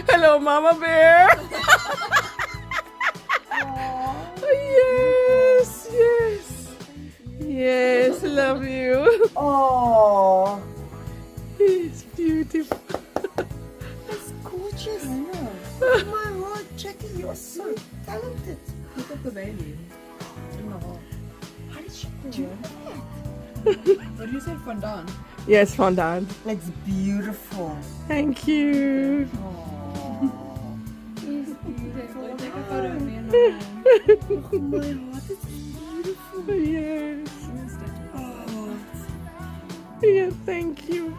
Hello, Mama Bear. Yes, yes, yes. Love you. Oh, It's beautiful. that's gorgeous. I know. Oh my word, Jackie, you're so talented. Look at the baby. How did you do that? What do you say, fondant? Yes, fondant. That's beautiful. Thank you. Oh, Take a photo of me and my oh my word, this is beautiful. Yes. Oh, Yeah, thank you.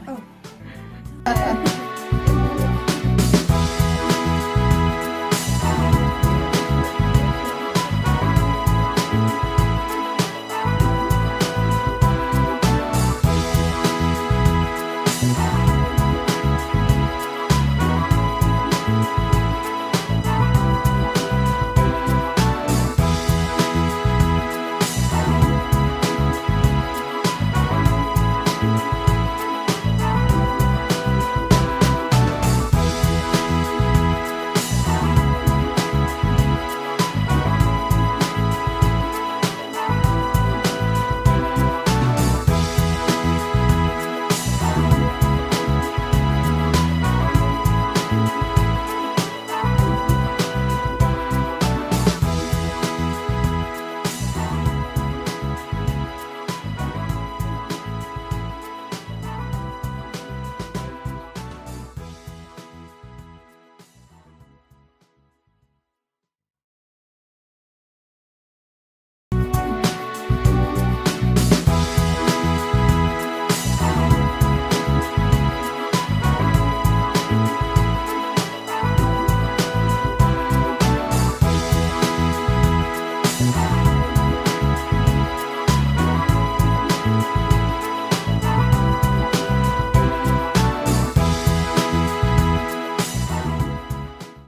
oh.